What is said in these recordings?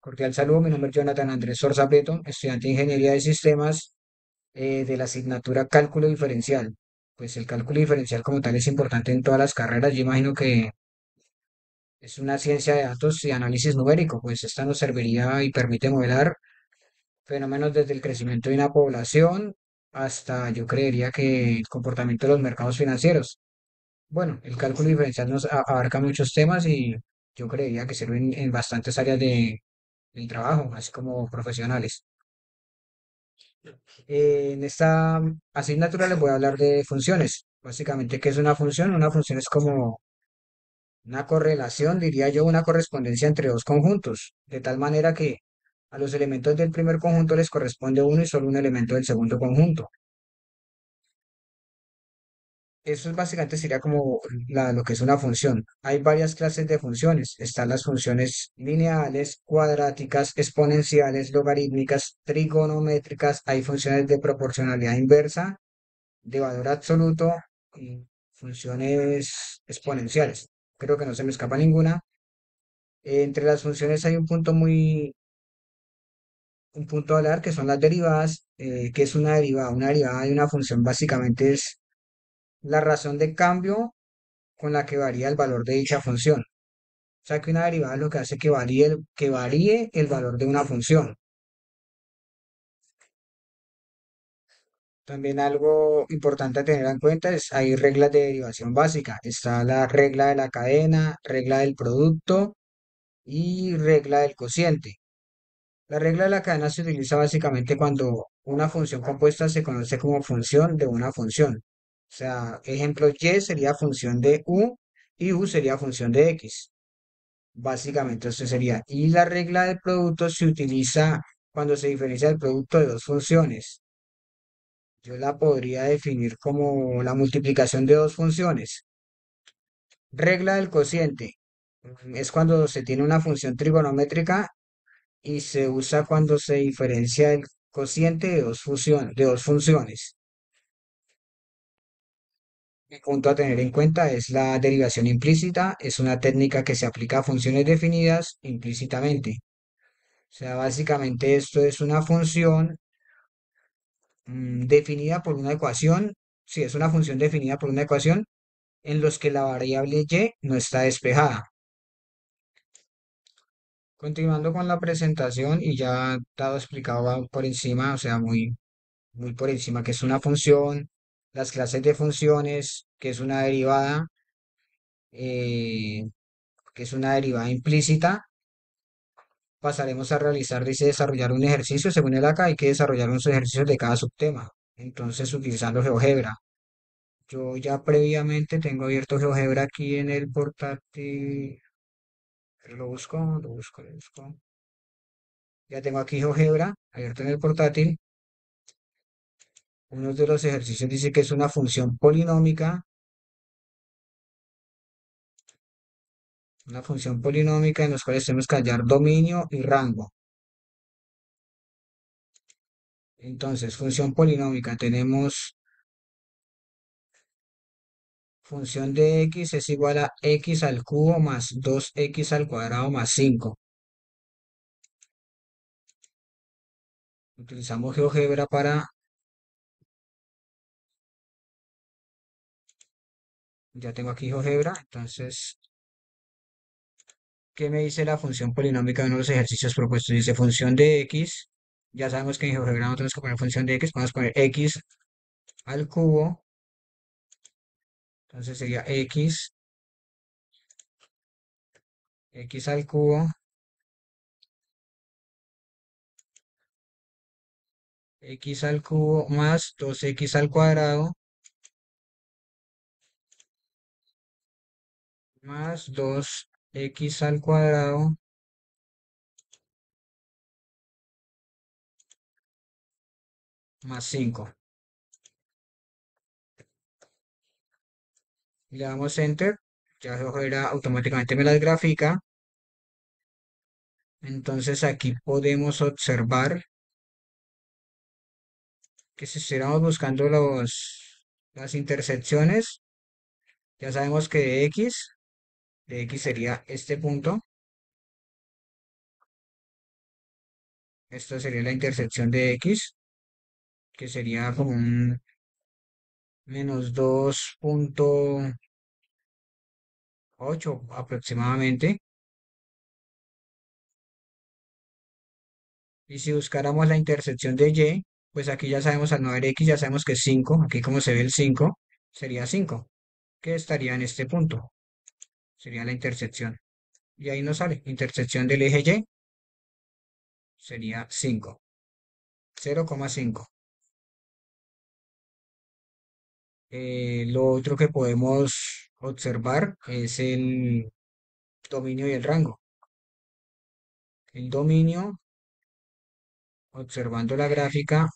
Cordial saludo, mi nombre es Jonathan Andrés Sorza Prieto, estudiante de Ingeniería de Sistemas de la asignatura Cálculo Diferencial. Pues el cálculo diferencial como tal es importante en todas las carreras. Yo imagino que es una ciencia de datos y análisis numérico, pues esta nos serviría y permite modelar fenómenos desde el crecimiento de una población hasta, yo creería que el comportamiento de los mercados financieros. Bueno, el cálculo diferencial nos abarca muchos temas y yo creería que sirve en bastantes áreas del trabajo, así como profesionales. En esta asignatura les voy a hablar de funciones. Básicamente, ¿qué es una función? Una función es como una correlación, diría yo, una correspondencia entre dos conjuntos, de tal manera que a los elementos del primer conjunto les corresponde uno y solo un elemento del segundo conjunto. Eso es básicamente sería como lo que es una función. Hay varias clases de funciones. Están las funciones lineales, cuadráticas, exponenciales, logarítmicas, trigonométricas. Hay funciones de proporcionalidad inversa, de valor absoluto y funciones exponenciales. Creo que no se me escapa ninguna. Entre las funciones hay un punto a hablar que son las derivadas. ¿Qué es una derivada? Una derivada de una función básicamente es la razón de cambio con la que varía el valor de dicha función. O sea que una derivada es lo que hace que varíe el valor de una función. También algo importante a tener en cuenta es, hay reglas de derivación básica. Está la regla de la cadena, regla del producto y regla del cociente. La regla de la cadena se utiliza básicamente cuando una función compuesta se conoce como función de una función. O sea, ejemplo, y sería función de u y u sería función de x. Básicamente esto sería. Y la regla del producto se utiliza cuando se diferencia el producto de dos funciones. Yo la podría definir como la multiplicación de dos funciones. Regla del cociente. Es cuando se tiene una función trigonométrica y se usa cuando se diferencia el cociente de dos funciones. El punto a tener en cuenta es la derivación implícita. Es una técnica que se aplica a funciones definidas implícitamente. O sea, básicamente esto es una función definida por una ecuación. Sí, es una función definida por una ecuación en los que la variable y no está despejada. Continuando con la presentación y ya dado explicado por encima, o sea, muy por encima, que es una función, las clases de funciones, que es una derivada, eh, que es una derivada implícita, pasaremos a realizar, dice, desarrollar un ejercicio. Según el acá, hay que desarrollar unos ejercicios de cada subtema. Entonces, utilizando GeoGebra. Yo ya previamente tengo abierto GeoGebra aquí en el portátil. Pero lo busco. Ya tengo aquí GeoGebra abierto en el portátil. Uno de los ejercicios dice que es una función polinómica. Una función polinómica en los cuales tenemos que hallar dominio y rango. Entonces, función polinómica, tenemos función de x es igual a x al cubo más 2x al cuadrado más 5. Utilizamos GeoGebra para, ya tengo aquí GeoGebra, entonces, ¿qué me dice la función polinómica de uno de los ejercicios propuestos? Dice función de x, ya sabemos que en GeoGebra no tenemos que poner función de x, podemos poner x al cubo, entonces sería x al cubo, x al cubo más 2x al cuadrado más 2x al cuadrado más 5. Le damos enter, ya GeoGebra automáticamente me las grafica. Entonces aquí podemos observar que si estuviéramos buscando las intersecciones, ya sabemos que de x sería este punto, Esta sería la intersección de x, que sería como un -2,8 aproximadamente. Y si buscáramos la intersección de y, pues aquí ya sabemos al no haber x, ya sabemos que es 5. Aquí como se ve el 5, sería 5, que estaría en este punto. Sería la intersección. Y ahí nos sale, intersección del eje y sería 5, 0,5. Lo otro que podemos observar es el dominio y el rango. El dominio, observando la gráfica,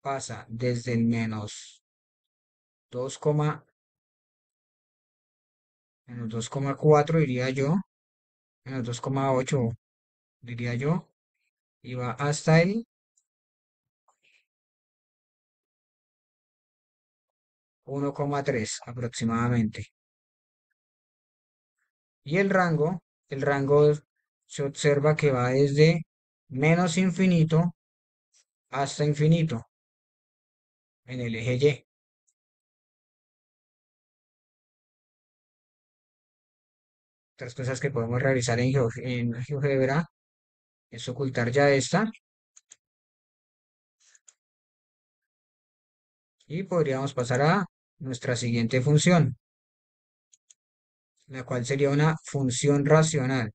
pasa desde el -2, -2,4 diría yo, -2,8 diría yo, y va hasta el 1,3 aproximadamente. Y el rango se observa que va desde menos infinito hasta infinito en el eje Y. Otras cosas que podemos realizar en GeoGebra es ocultar ya esta y podríamos pasar a nuestra siguiente función, la cual sería una función racional.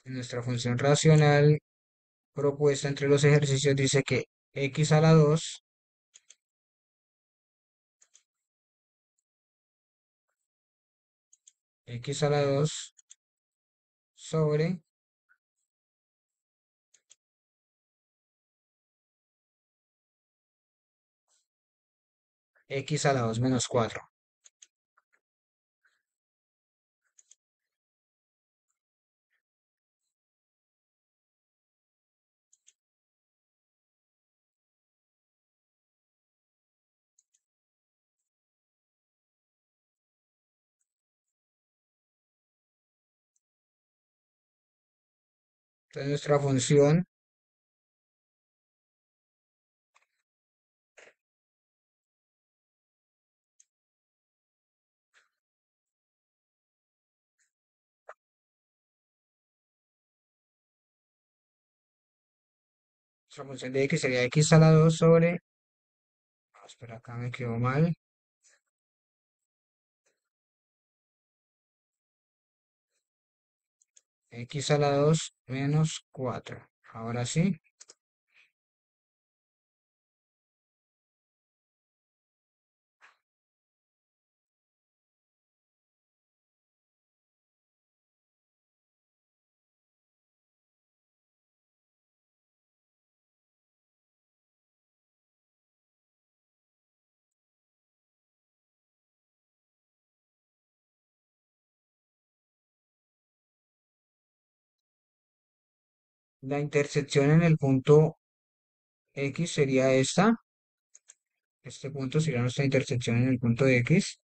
Nuestra función racional propuesta entre los ejercicios dice que x a la 2, x a la 2 sobre x a la 2 menos 4. Entonces nuestra función de x sería x a la 2 sobre, espera, acá me quedó mal, x a la 2 menos 4. Ahora sí, la intersección en el punto x sería esta. Este punto sería nuestra intersección en el punto x.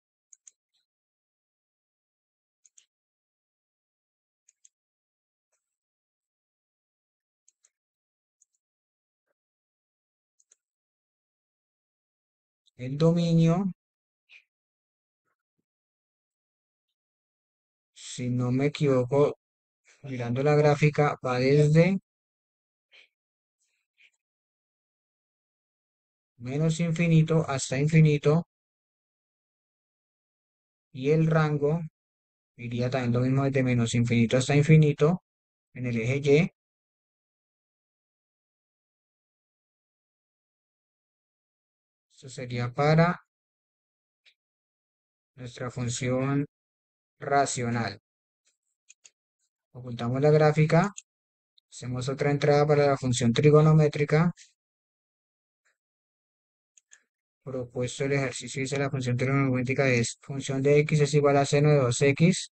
El dominio, si no me equivoco, mirando la gráfica, va desde menos infinito hasta infinito. Y el rango iría también lo mismo desde menos infinito hasta infinito en el eje Y. Esto sería para nuestra función racional. Ocultamos la gráfica, hacemos otra entrada para la función trigonométrica. Propuesto el ejercicio dice la función trigonométrica es función de x es igual a seno de 2x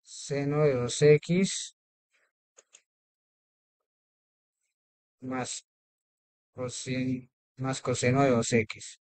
Seno de 2x más más coseno de 2x.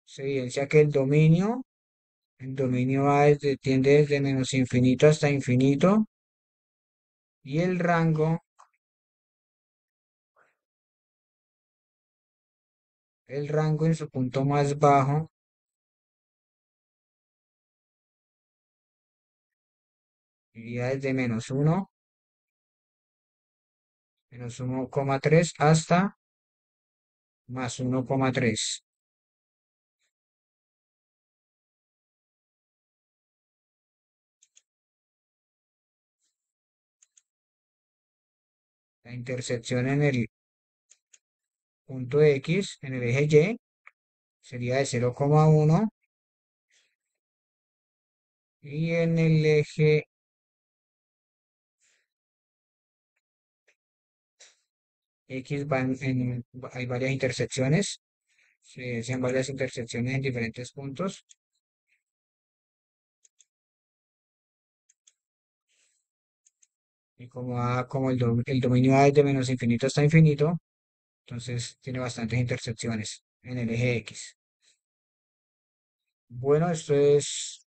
Se evidencia que el dominio tiende desde menos infinito hasta infinito y el rango en su punto más bajo iría desde -1,3 hasta +1,3. La intersección en el punto X, en el eje Y, sería de 0,1 y en el eje X hay varias intersecciones, se hacen varias intersecciones en diferentes puntos. Y como el dominio A es de menos infinito hasta infinito, entonces tiene bastantes intersecciones en el eje X. Bueno, esto es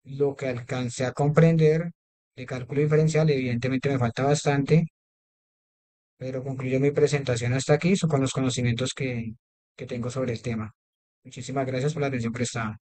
lo que alcancé a comprender de cálculo diferencial. Evidentemente me falta bastante, pero concluyo mi presentación hasta aquí, con los conocimientos que tengo sobre el tema. Muchísimas gracias por la atención prestada.